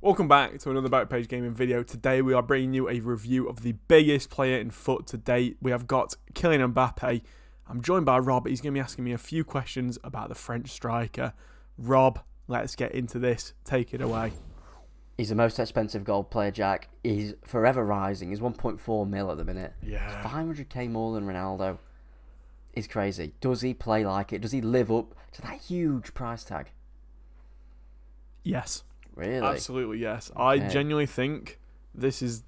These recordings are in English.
Welcome back to another Backpage Gaming video. Today we are bringing you a review of the biggest player in foot to date. We have got Kylian Mbappe. I'm joined by Rob. He's going to be asking me a few questions about the French striker. Rob, let's get into this. Take it away. He's the most expensive gold player, Jack. He's forever rising. He's 1.4 mil at the minute. Yeah. 500k more than Ronaldo. He's crazy. Does he play like it? Does he live up to that huge price tag? Yes. Really? Absolutely, yes. Okay. I genuinely think this is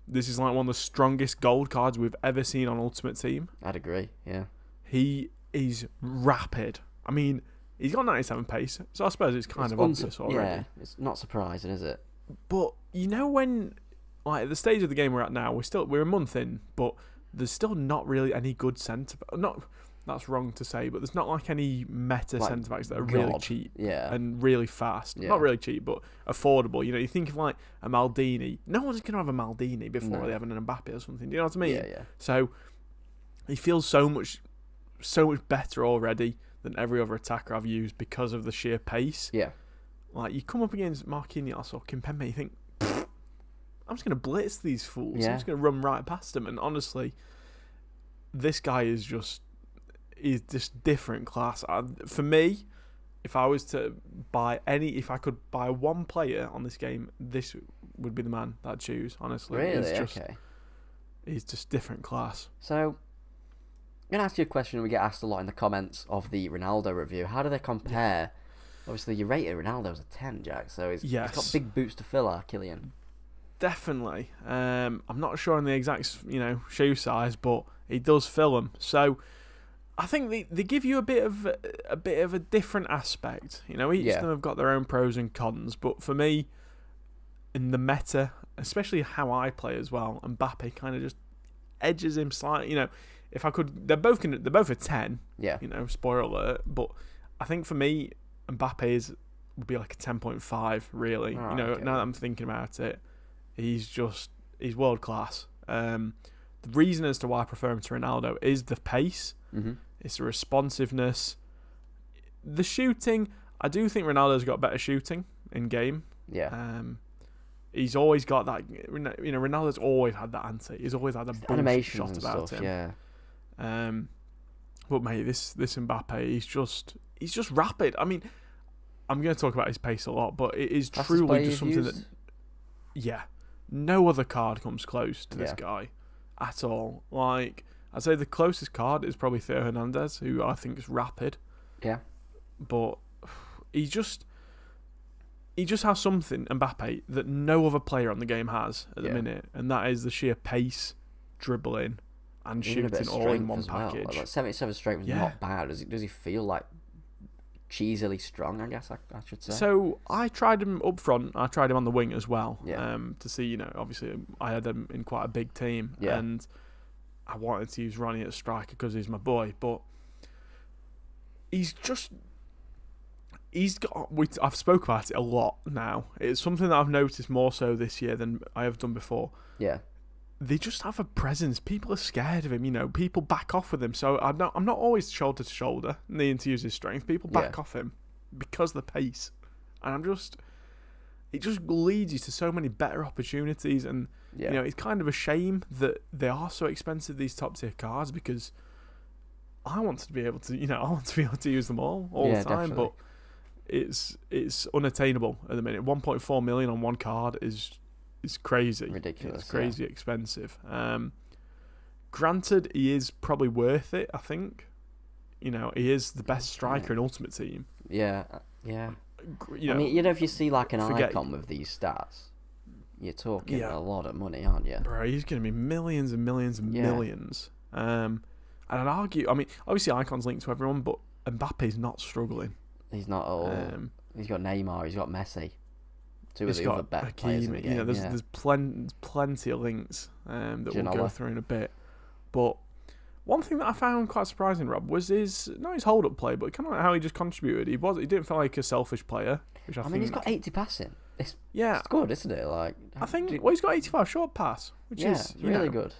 like one of the strongest gold cards we've ever seen on Ultimate Team. I'd agree, yeah. He is rapid. I mean, he's got 97 pace, so I suppose it's kind of obvious already. Yeah, it's not surprising, is it? But you know when, like, at the stage of the game we're at now, we're a month in, but there's still not really any good centre. Not that's wrong to say, but there's not like any meta Like centre backs that are really God. cheap Yeah. and really fast. Yeah. Not really cheap, but affordable. You know, you think of like a Maldini. No one's gonna have a Maldini before they have an Mbappe or something. Do you know what I mean? Yeah, yeah. So he feels so much better already than every other attacker I've used because of the sheer pace. Yeah. Like, you come up against Marquinhos or Kimpembe, you think, I'm just going to blitz these fools. Yeah. I'm just going to run right past them. And honestly, this guy is just different class. For me, if I could buy one player on this game, this would be the man that I'd choose, honestly. Really? Okay. He's just different class. So, I'm going to ask you a question we get asked a lot in the comments of the Ronaldo review. How do they compare? Obviously, you rated Ronaldo as a 10, Jack, so he's got big boots to fill, Kylian. Definitely. I'm not sure on the exact, shoe size, but he does fill them. So I think they give you a bit of a different aspect. You know, each of them have got their own pros and cons. But for me, in the meta, especially how I play as well, Mbappe kind of just edges him slightly. You know, if I could, they're both a 10. Yeah. You know, spoiler alert. But I think for me, Mbappe would be like a 10.5. Really. Oh, now that I'm thinking about it. He's world class. The reason as to why I prefer him to Ronaldo is the pace. Mm-hmm. It's the responsiveness, the shooting. I do think Ronaldo's got better shooting in game. Yeah. He's always got that. You know, Ronaldo's always had that anti. He's always had a bullshit shot about stuff, him. Yeah. But mate, this Mbappe, he's just rapid. I mean, I'm going to talk about his pace a lot, but it is truly just something that. Yeah. No other card comes close to this guy at all. Like, I'd say the closest card is probably Theo Hernandez, who I think is rapid. Yeah. But he just has something, Mbappe, that no other player on the game has at the minute, and that is the sheer pace, dribbling, and shooting all in one package. Like 77 strength is not bad. Does he feel like cheesily strong, I guess I should say? So I tried him up front. I tried him on the wing as well. Yeah. To see, you know, obviously I had him in quite a big team, and I wanted to use Ronnie at striker because he's my boy. But I've spoke about it a lot now. It's something that I've noticed more so this year than I have done before. Yeah. They just have a presence. People are scared of him. You know, people back off with him. So I'm not always shoulder to shoulder needing to use his strength. People back off him because of the pace, and it just leads you to so many better opportunities. And you know, it's kind of a shame that they are so expensive, these top tier cards, because I want to be able to, use them all the time. Definitely. But it's unattainable at the minute. 1.4 million on one card is crazy. Ridiculous. It's crazy expensive. Granted, he is probably worth it, I think. You know, he is the best striker in Ultimate Team. Yeah, yeah. You know, I mean, if you see like an icon with these stats, you're talking a lot of money, aren't you? Bro, he's going to be millions and millions and millions. And I'd argue, I mean, obviously icons linked to everyone, but Mbappe's not struggling. He's not at all. He's got Neymar, he's got Messi. Two of the other better players in the game. You know, there's plenty of links that we'll go through in a bit. But one thing that I found quite surprising, Rob, was his hold-up play, but kind of how he just contributed. He didn't feel like a selfish player, which I think. He's got 80 passing. It's it's good, isn't it? Like, I think he's got 85 short pass, which is really good.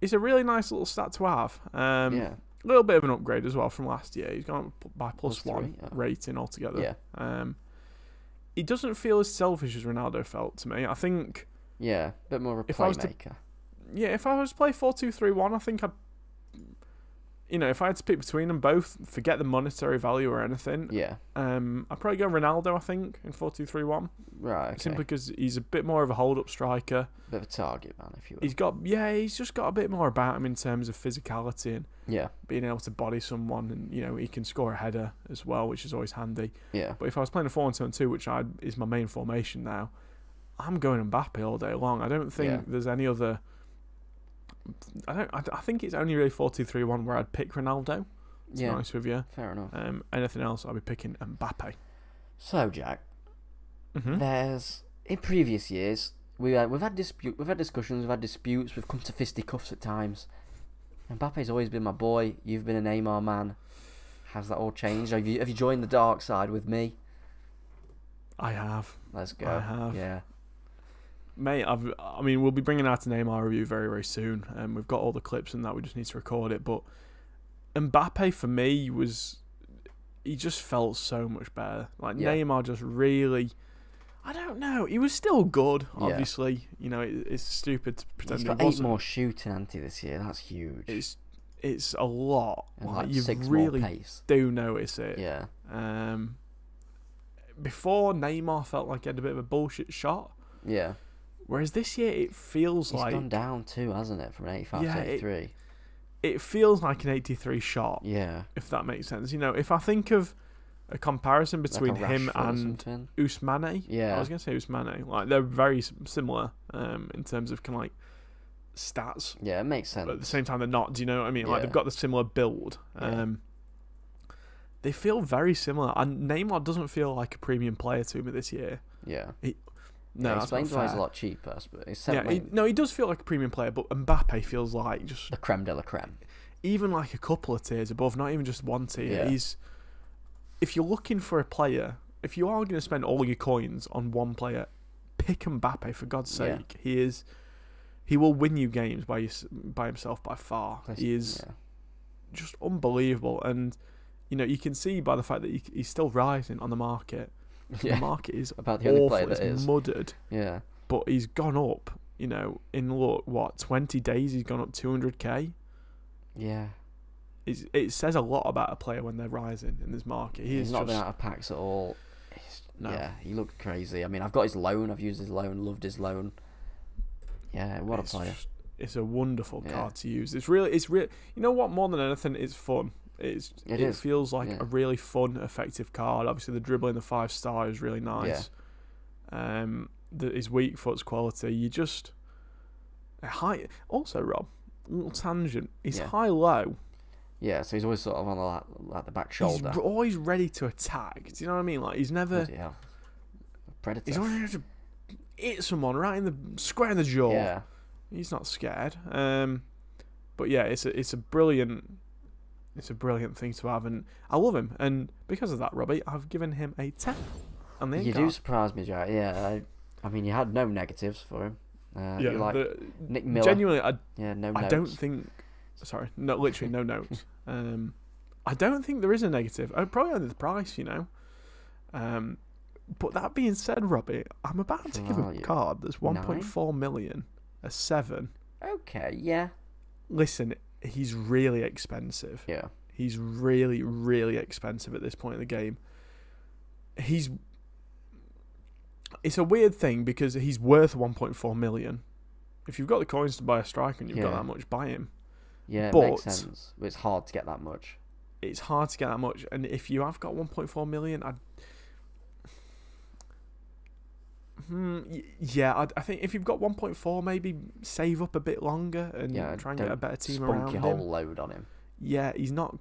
It's a really nice little stat to have. A little bit of an upgrade as well from last year. He's gone by +1 rating altogether. Yeah. he doesn't feel as selfish as Ronaldo felt to me. I think. Yeah, a bit more of a playmaker. If I was to play 4-2-3-1, I think I'd. If I had to pick between them both, forget the monetary value or anything. Yeah. I'd probably go Ronaldo, I think, in 4-2-3-1. Right, okay. Simply because he's a bit more of a hold-up striker. Bit of a target man, if you will. He's just got a bit more about him in terms of physicality and being able to body someone, and he can score a header as well, which is always handy. Yeah. But if I was playing a 4-1-2-2, which is my main formation now, I'm going Mbappe all day long. I don't think there's any other. I think it's only really 4-2-3-1 where I'd pick Ronaldo. To be honest with you. Fair enough. Anything else, I'll be picking Mbappe. So, Jack, there's in previous years we've had discussions, we've had disputes, we've come to fisticuffs at times. Mbappe's always been my boy. You've been a Neymar man. Has that all changed? Have you joined the dark side with me? I have. Let's go. I have. Yeah. Mate, we'll be bringing out an Neymar review very, very soon. We've got all the clips and that. We just need to record it. But Mbappe, for me, he just felt so much better. Neymar just really, I don't know. He was still good, obviously. It's stupid to pretend he's he got wasn't. 8 more shooting this year. That's huge. It's a lot. And you 6 really more pace. do notice it. Yeah. Before, Neymar felt like he had a bit of a bullshit shot. Yeah. Whereas this year, it feels He's like... gone down too, hasn't it? From an 85 to 83. It feels like an 83 shot. Yeah. If that makes sense. If I think of a comparison between him and Ousmane... Yeah. I was going to say Ousmane. They're very similar in terms of stats. Yeah, it makes sense. But at the same time, they're not. Do you know what I mean? They've got the similar build. They feel very similar. And Neymar doesn't feel like a premium player to me this year. Yeah. No, that's explains why he's a lot cheaper. But he does feel like a premium player, but Mbappe feels like just the creme de la creme. Even like a couple of tiers above, not even just one tier. Yeah. If you're looking for a player, if you are going to spend all your coins on one player, pick Mbappe for God's sake. He will win you games by himself by far. He is just unbelievable, and you can see by the fact that he's still rising on the market. The market is about the only player awful. that it's is muddered. Yeah, but he's gone up. In 20 days he's gone up 200k. Yeah, it says a lot about a player when they're rising in this market. He's not been out of packs at all. Yeah, he looked crazy. I've got his loan. I've used his loan. Loved his loan. Yeah, what a player. It's a wonderful card to use. It's really. You know what? More than anything, it's fun. It feels like a really fun, effective card. Obviously, the dribbling, the 5-star is really nice. Yeah. His weak foot's quality. You just high. Also, Rob, little tangent. He's high-low. Yeah, so he's always sort of on the back shoulder. He's always ready to attack. Do you know what I mean? He's never. Predator. He's always ready to hit someone right in the square in the jaw. Yeah. He's not scared. But yeah, it's a brilliant. It's a brilliant thing to have, and I love him. And because of that, Robbie, I've given him a 10 on the You do surprise me, Jack. Yeah, you had no negatives for him. Nick Miller. Genuinely, no I notes. don't think. Sorry, no, literally no notes. I don't think there is a negative. Probably only the price, But that being said, Robbie, I'm about to give a card that's 1.4 million, a 7. Okay, yeah. Listen, he's really expensive. Yeah. He's really, really expensive at this point in the game. It's a weird thing because he's worth 1.4 million. If you've got the coins to buy a striker and you've got that much, buy him. Yeah, it makes sense. But it's hard to get that much. It's hard to get that much. And if you have got 1.4 million, I think if you've got 1.4, maybe save up a bit longer and try and get a better team around him. Spunk your whole load on him. Yeah, he's not.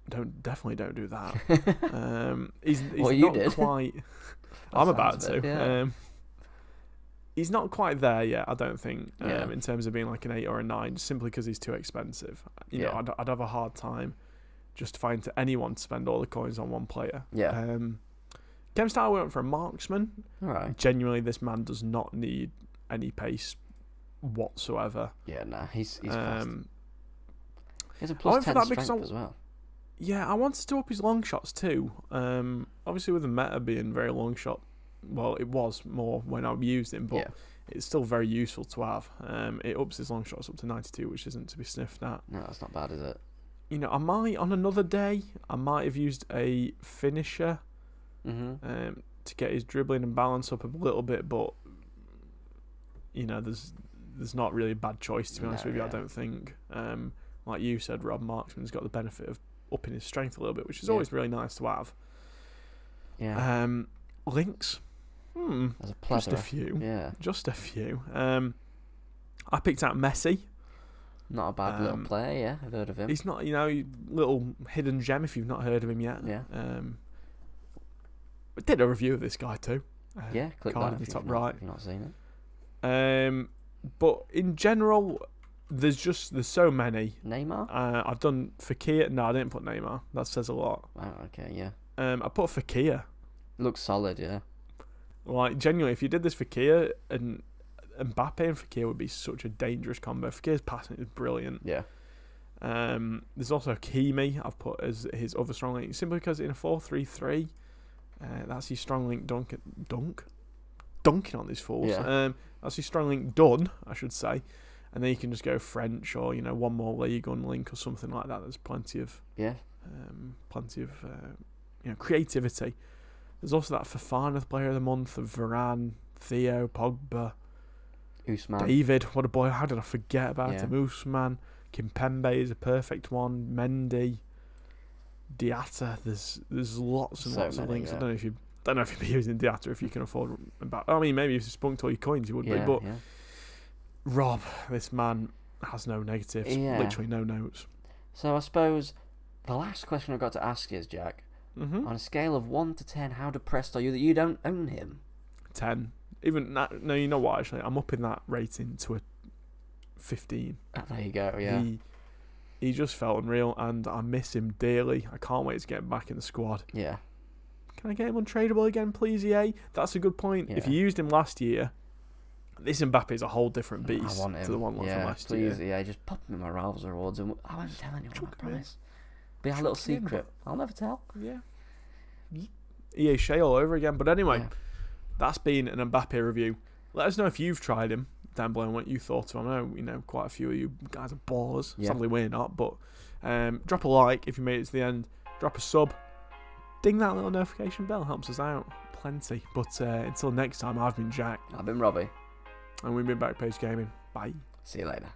Definitely don't do that. He's not quite. I'm about to. Yeah. He's not quite there yet, I don't think, in terms of being like an 8 or a 9, simply because he's too expensive. I'd have a hard time justifying to anyone to spend all the coins on one player. Yeah. Kemstar went for a marksman. All right. Genuinely, this man does not need any pace whatsoever. Yeah, he's fast. He has a plus 10 strength as well. Yeah, I wanted to up his long shots too. Obviously with the meta being very long shot, well, it was more when I used him, but it's still very useful to have. It ups his long shots up to 92, which isn't to be sniffed at. No, that's not bad, is it? You know, I might on another day, I might have used a finisher to get his dribbling and balance up a little bit, but you know, there's not really a bad choice to be honest with you. I don't think. Like you said, Rob Marksman's got the benefit of upping his strength a little bit, which is always really nice to have. Yeah. Links. There's a plethora. Just a few. Yeah. Just a few. I picked out Messi. Not a bad little player, yeah. I've heard of him. He's not, little hidden gem if you've not heard of him yet. Yeah. We did a review of this guy too. Click card that in the top if right. you've not seen it. But in general, there's so many. Neymar? I've done Fekir. No, I didn't put Neymar. That says a lot. Oh, okay, yeah. I put Fekir. Looks solid, yeah. Like, genuinely, if you did this Fekir, and Mbappe and Fekir would be such a dangerous combo. Fekir's passing is brilliant. Yeah. There's also Kimi I've put as his other strong link, simply because in a 4-3-3, that's his strong link dunking on these fools. Yeah. That's his strong link done, I should say. And then you can just go French or, one more League on link or something like that. There's plenty of creativity. There's also that Fofana Player of the Month of Varane, Theo, Pogba, Usman. David. What a boy! How did I forget about him? Usman, Kimpembe is a perfect one. Mendy, Diatta. There's lots and lots of links. Yeah. I don't know if you'd be using Diatta if you can afford Mbappe. I mean, maybe if you spunked all your coins, you would be. But Rob, this man has no negatives. Literally no notes. So I suppose the last question I've got to ask is, Jack, on a scale of 1 to 10, how depressed are you that you don't own him? 10. Even that, no, you know what? Actually, I'm upping that rating to a 15. There you go. Yeah. He just felt unreal, and I miss him dearly. I can't wait to get him back in the squad. Yeah. Can I get him untradeable again, please, EA? That's a good point. Yeah. If you used him last year, this Mbappe is a whole different beast to the one from last year. Please, EA, just pop him in my Ralph's Rewards, and I won't tell anyone, I promise. Be our little secret. I'll never tell. Yeah. EA Shea all over again. But anyway, that's been an Mbappe review. Let us know if you've tried him down below and what you thought of him. I know, quite a few of you guys are ballers. Yeah. Sadly, we're not. But drop a like if you made it to the end. Drop a sub. Ding that little notification bell. Helps us out plenty. But until next time, I've been Jack. I've been Robbie. And we've been Backpage Gaming. Bye. See you later.